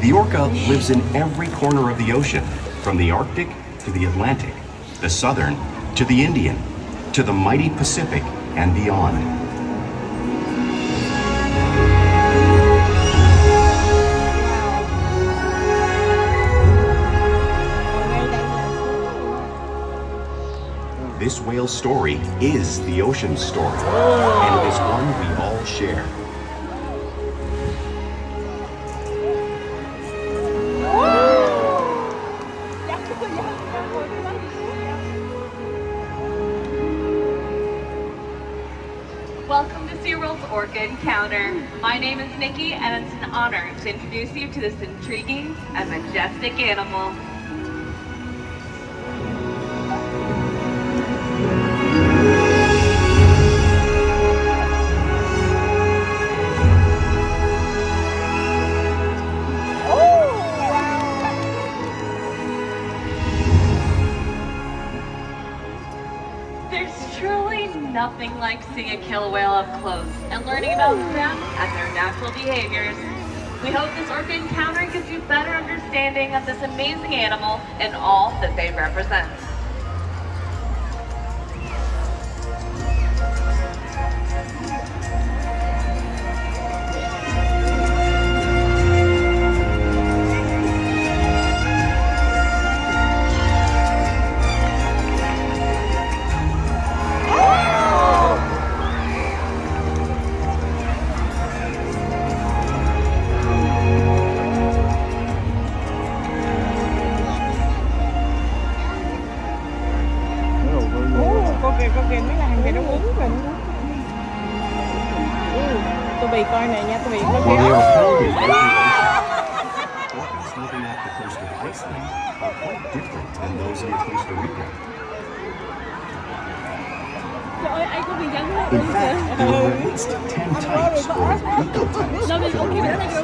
The orca lives in every corner of the ocean, from the Arctic to the Atlantic, the Southern to the Indian, to the mighty Pacific and beyond. This whale's story is the ocean's story, and it is one we all share. Welcome to SeaWorld's Orca Encounter. My name is Nikki, and it's an honor to introduce you to this intriguing and majestic animal. There's truly nothing like seeing a killer whale up close and learning about them and their natural behaviors. We hope this Orca Encounter gives you a better understanding of this amazing animal and all that they represent. Con kìa mấy làng kìa nó uống kìa. Tụi bị coi này nha, tụi bị coi kìa. Orcas living off the coast of Iceland are quite different than those in Costa Rica. Trời ơi, ai có bị dẫn hết. In fact, there are at least 10 types or ecotypes of killer whales.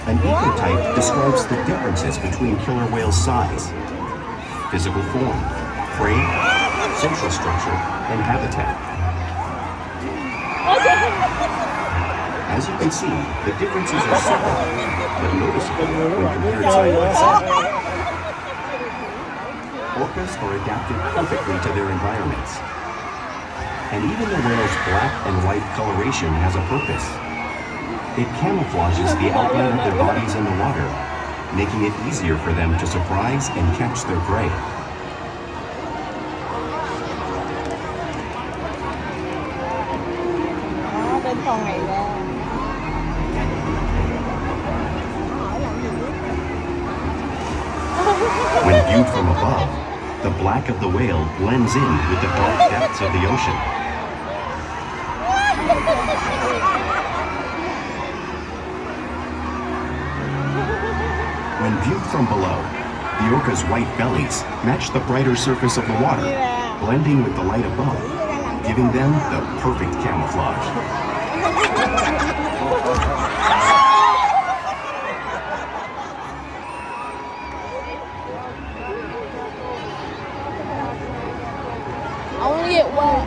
An ecotype describes the differences between killer whales' size, physical form, prey, social structure, and habitat. As you can see, the differences are subtle, but noticeable when compared side by side. Orcas are adapted perfectly to their environments. And even the whale's black and white coloration has a purpose. It camouflages the outline of their bodies in the water, making it easier for them to surprise and catch their prey. Tên con này ra. When viewed from above, the black of the whale blends in with the dark depths of the ocean. When viewed from below, the orca's white bellies match the brighter surface of the water, blending with the light above, giving them the perfect camouflage. Only it wet.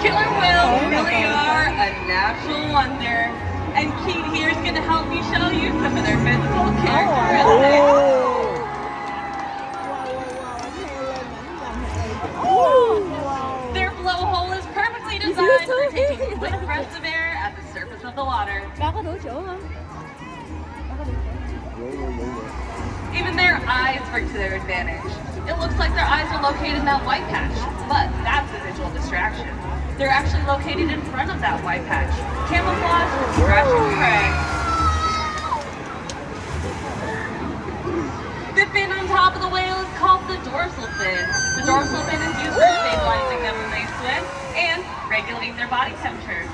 Killer whales really are a natural wonder, and Keith here is going to help me show you some of their physical characteristics. Their blowhole is perfectly designed for taking quick breaths of air at the surface of the water. Even their eyes work to their advantage. It looks like their eyes are located in that white patch, but that's a visual distraction. They're actually located in front of that white patch, camouflaged for distraction prey. The fin on top of the whale is called the dorsal fin. The dorsal fin is used for stabilizing them when they swim and regulating their body temperature.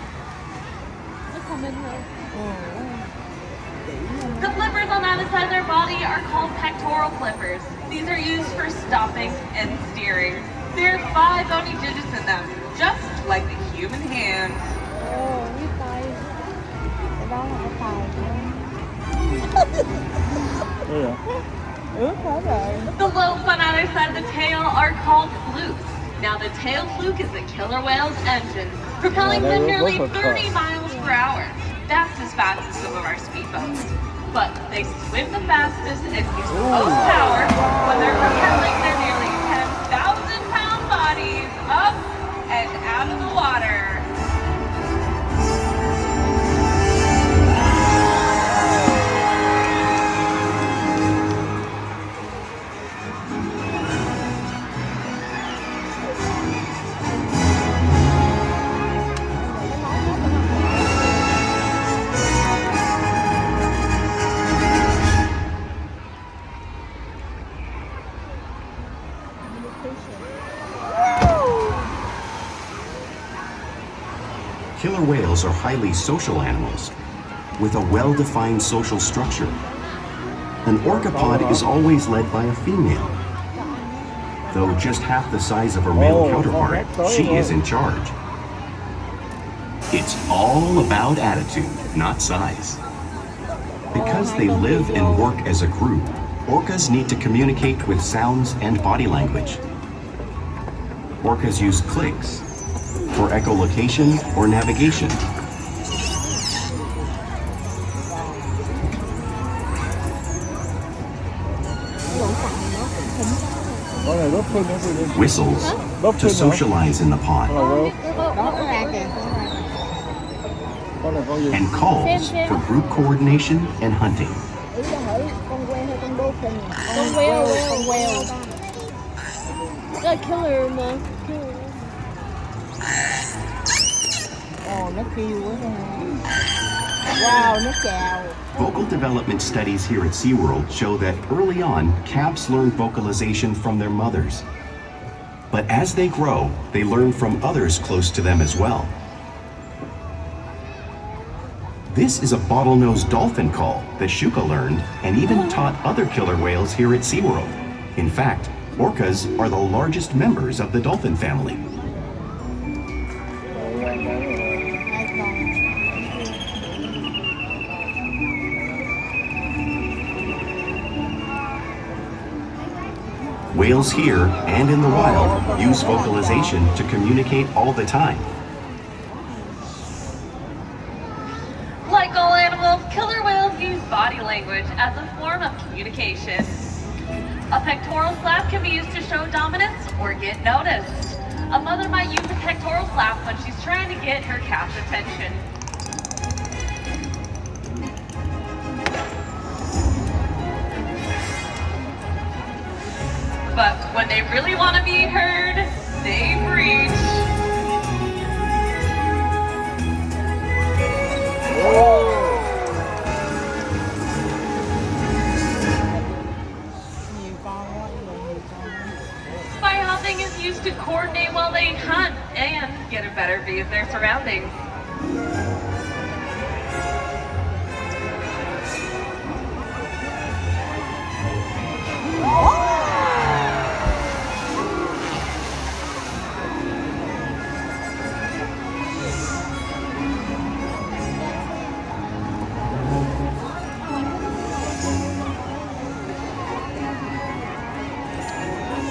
The flippers on either side of their body are called pectoral flippers. These are used for stopping and steering. There are 5 bony digits in them, just like the human hand. Biết tay. Cái đó là cái tay. Ướt hết rồi. The lobes on either side of the tail are called flukes. Now the tail fluke is the killer whale's engine, propelling them nearly 30 miles per hour. That's as fast as some of our speedboats. But they swim the fastest and use the most power when they're propelling their nearly 10,000-pound bodies up and out of the water. Killer whales are highly social animals with a well-defined social structure. An orcapod is always led by a female. Though just half the size of her male counterpart, she is in charge. It's all about attitude, not size. Because they live and work as a group, orcas need to communicate with sounds and body language. Orcas use clicks for echolocation or navigation. Whistles to socialize in the pod. And calls for group coordination and hunting. Con whale. Cái killer mà. Nó kêu quá ha. Wow, nó chào. Vocal development studies here at SeaWorld show that early on, calves learn vocalization from their mothers. But as they grow, they learn from others close to them as well. This is a bottlenose dolphin call that Shuka learned and even taught other killer whales here at SeaWorld. In fact, orcas are the largest members of the dolphin family. Whales here and in the wild use vocalization to communicate all the time. Like all animals, killer whales use body language as a form of communication. A pectoral slap can be used to show dominance or get noticed. A mother might use a pectoral slap when she's trying to get her calf's attention. But when they really want to be heard, they breach. Spy hopping is used to coordinate while they hunt and get a better view of their surroundings.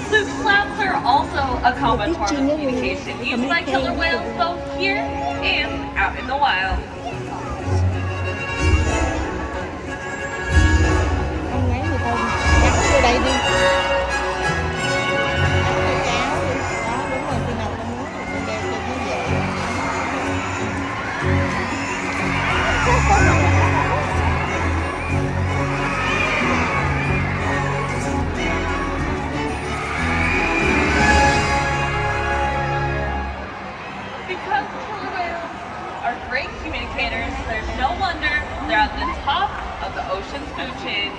Fluke slaps are also a common form of communication used by killer whales both here and out in the wild. Con gái người ta cắn vô đây đi. Cắn vô cháo đi. Đó, đúng rồi, khi nào con muốn thì con đeo cho nó dễ. Because killer whales are great communicators, there's no wonder they're at the top of the ocean's food chain.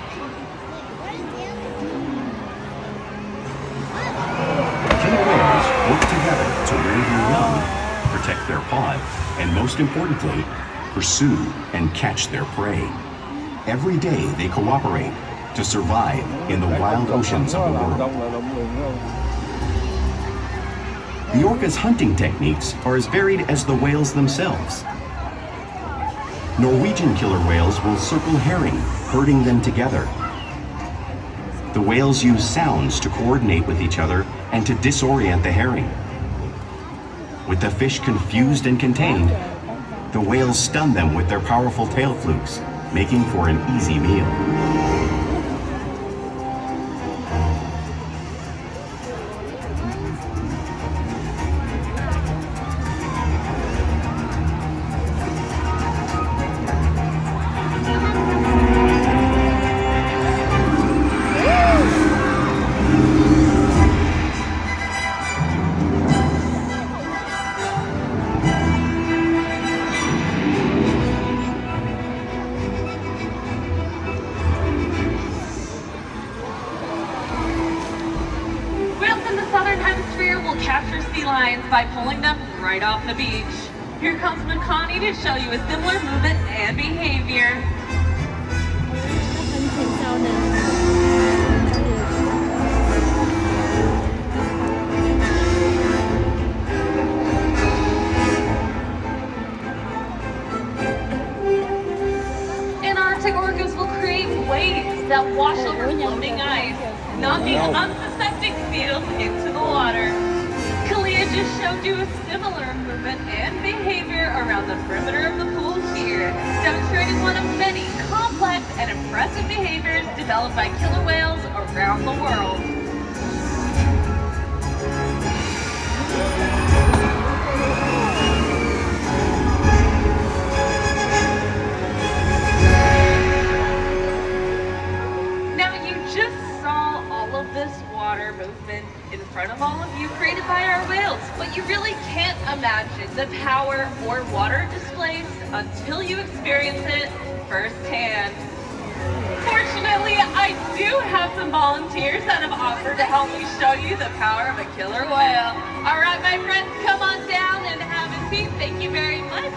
Killer whales work together to rear their young, protect their pod, and most importantly, pursue and catch their prey. Every day they cooperate to survive in the wild oceans of the world. The orca's hunting techniques are as varied as the whales themselves. Norwegian killer whales will circle herring, herding them together. The whales use sounds to coordinate with each other and to disorient the herring. With the fish confused and contained, the whales stun them with their powerful tail flukes, making for an easy meal. Capture sea lions by pulling them right off the beach. Here comes Makani to show you a similar movement and behavior. Antarctic orcas will create waves that wash over floating ice, knocking unsuspecting seals into the water. Kalia just showed you a similar movement and behavior around the perimeter of the pool here, demonstrating one of many complex and impressive behaviors developed by killer whales around the world. Now you just saw all of this water movement in front of all of you created by our whales, but you really can't imagine the power or water displays until you experience it firsthand. Fortunately, I do have some volunteers that have offered to help me show you the power of a killer whale. All right, my friends, come on down and have a seat. Thank you very much.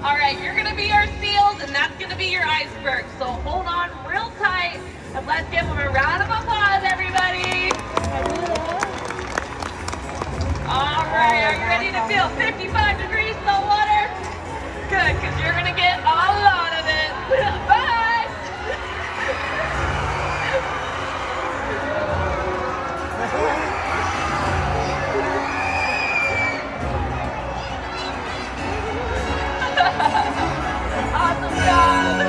All right, you're gonna be our seals, and that's gonna be your iceberg. So hold on real tight, and let's give them a round of applause, everybody. All right, are you ready to feel 55 degrees salt water? Good, because you're gonna get a lot of it. Bye. Awesome job.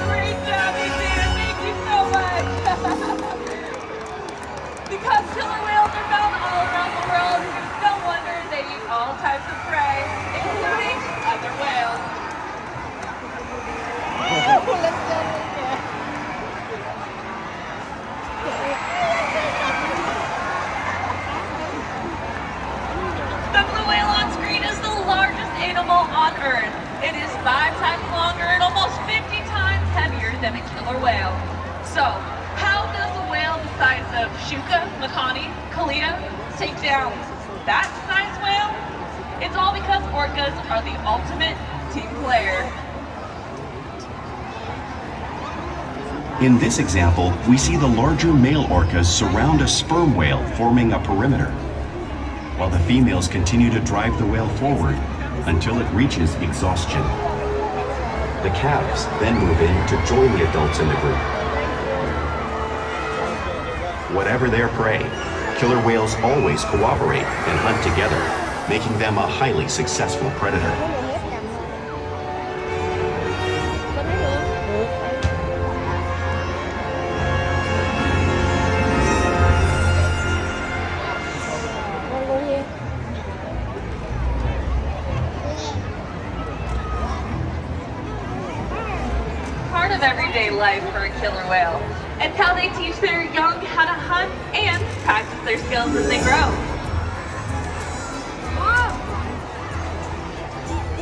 Great job, you did. Thank you so much. Because killer whales are found all around the world, it's no wonder they eat all types of prey, including other whales. The blue whale on screen is the largest animal on Earth. It is 5 times longer and almost 50 times heavier than a killer whale. So, how does a whale the size of Shuka, Makani, Kalia take down that size whale? It's all because orcas are the ultimate team player. In this example, we see the larger male orcas surround a sperm whale, forming a perimeter, while the females continue to drive the whale forward until it reaches exhaustion. The calves then move in to join the adults in the group. Whatever their prey, killer whales always cooperate and hunt together, making them a highly successful predator. Part of everyday life for a killer whale. It's how they teach their young how to hunt and practice their skills as they grow.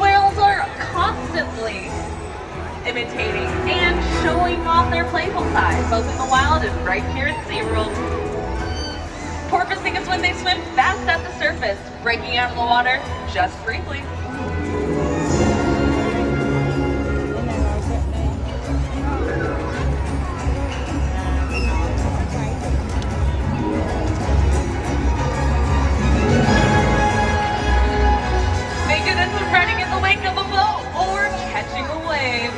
Whales are constantly imitating and showing off their playful side, both in the wild and right here at SeaWorld. Porpoising is when they swim fast at the surface, breaking out of the water just briefly. Riding in the wake of a boat or catching a wave.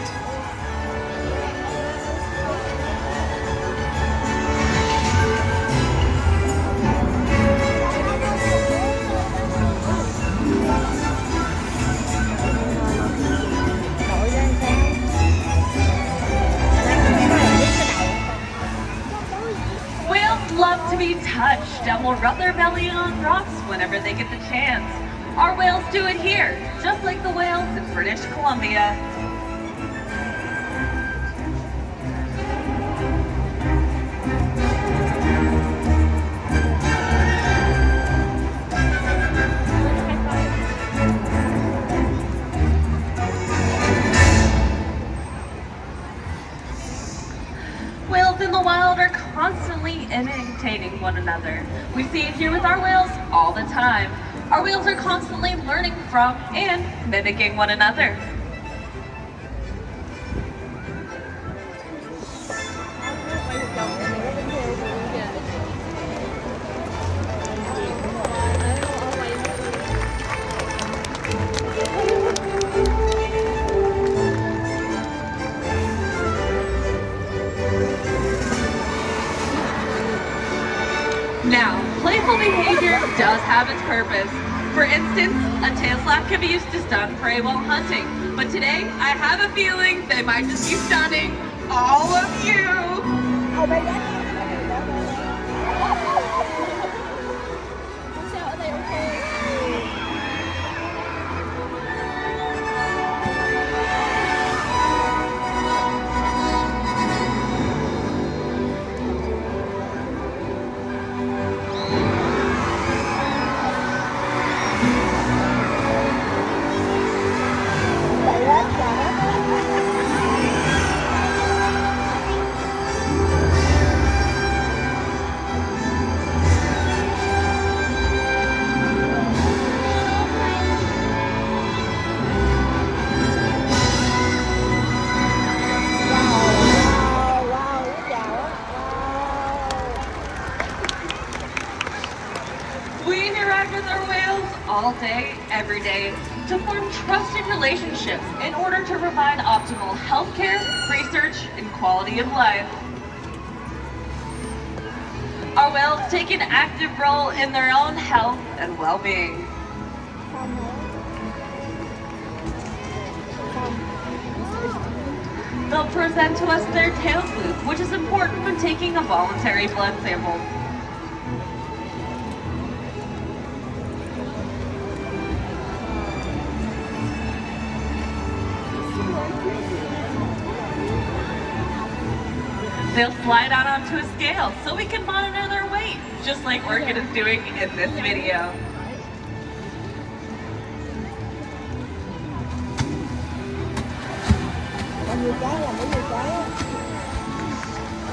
to be touched and will rub their belly on rocks whenever they get the chance. Our whales do it here, just like the whales in British Columbia. Whales in the wild are constantly imitating one another. We see it here with our whales all the time. Our whales are constantly learning from and mimicking one another. Now, playful behavior does have its purpose. For instance, a tail slap can be used to stun prey while hunting. But today, I have a feeling they might just be stunning all of you. Oh my God. Sao ở đây ok? We interact with our whales all day, every day, to form trusted relationships in order to provide optimal healthcare, research, and quality of life. Our whales take an active role in their own health and well-being. They'll present to us their tail fluke, which is important when taking a voluntary blood sample. They'll slide out onto a scale so we can monitor their weight, just like Orca is doing in this video.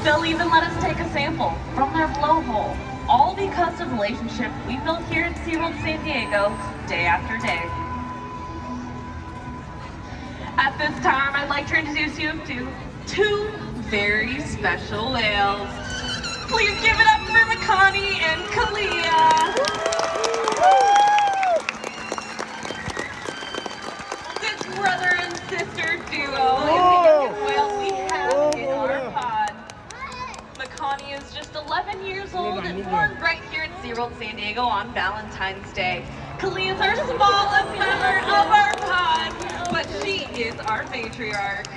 They'll even let us take a sample from their blowhole, all because of the relationship we built here at SeaWorld San Diego day after day. At this time, I'd like to introduce you to two very special whales. Please give it up for Makani and Kalia. This brother and sister duo is the youngest whale we have in our pod. Makani is just 11 years old and born right here at SeaWorld San Diego on Valentine's Day. Kalia is our smallest member of our pod, but she is our matriarch.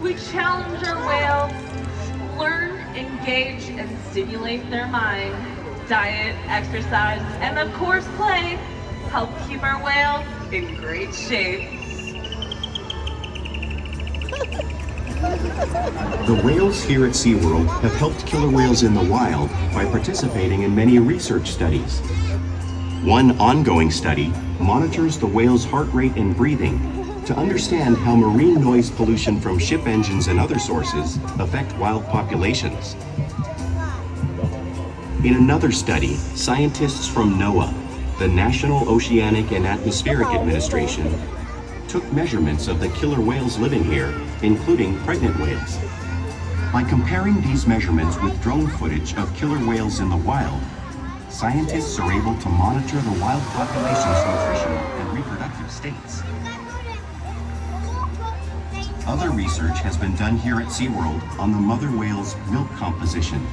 We challenge our whales, learn, engage, and stimulate their mind. Diet, exercise, and of course play help keep our whales in great shape. The whales here at SeaWorld have helped killer whales in the wild by participating in many research studies. One ongoing study monitors the whale's heart rate and breathing to understand how marine noise pollution from ship engines and other sources affect wild populations. In another study, scientists from NOAA, the National Oceanic and Atmospheric Administration, took measurements of the killer whales living here, including pregnant whales. By comparing these measurements with drone footage of killer whales in the wild, scientists are able to monitor the wild population's nutritional and reproductive states. Other research has been done here at SeaWorld on the mother whale's milk composition.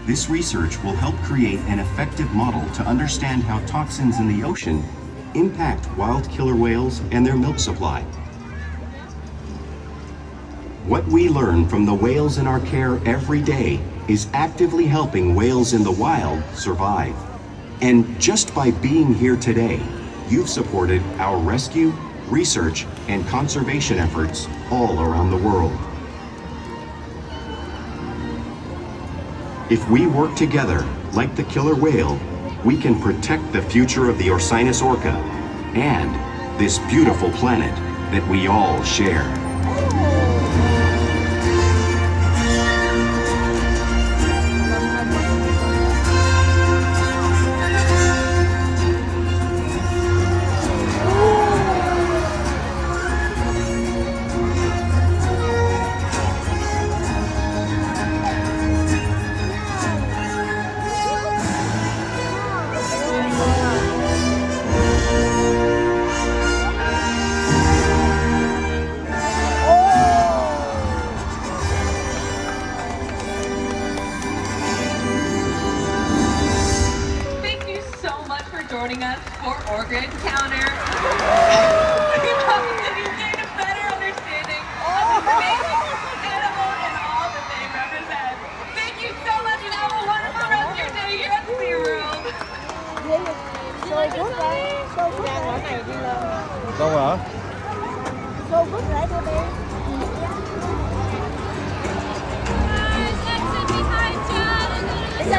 This research will help create an effective model to understand how toxins in the ocean impact wild killer whales and their milk supply. What we learn from the whales in our care every day is actively helping whales in the wild survive. And just by being here today, you've supported our rescue, research, and conservation efforts all around the world. If we work together, like the killer whale, we can protect the future of the Orcinus orca and this beautiful planet that we all share. Thank you so much for joining us for Orca Encounter. We hope that you gain a better understanding of this amazing animal and all that they represent. Thank you so much and have a wonderful rest of your day here at SeaWorld. Sôi bút đấy. Sôi bút đấy. Đâu hả? Sôi bút đấy thôi đi.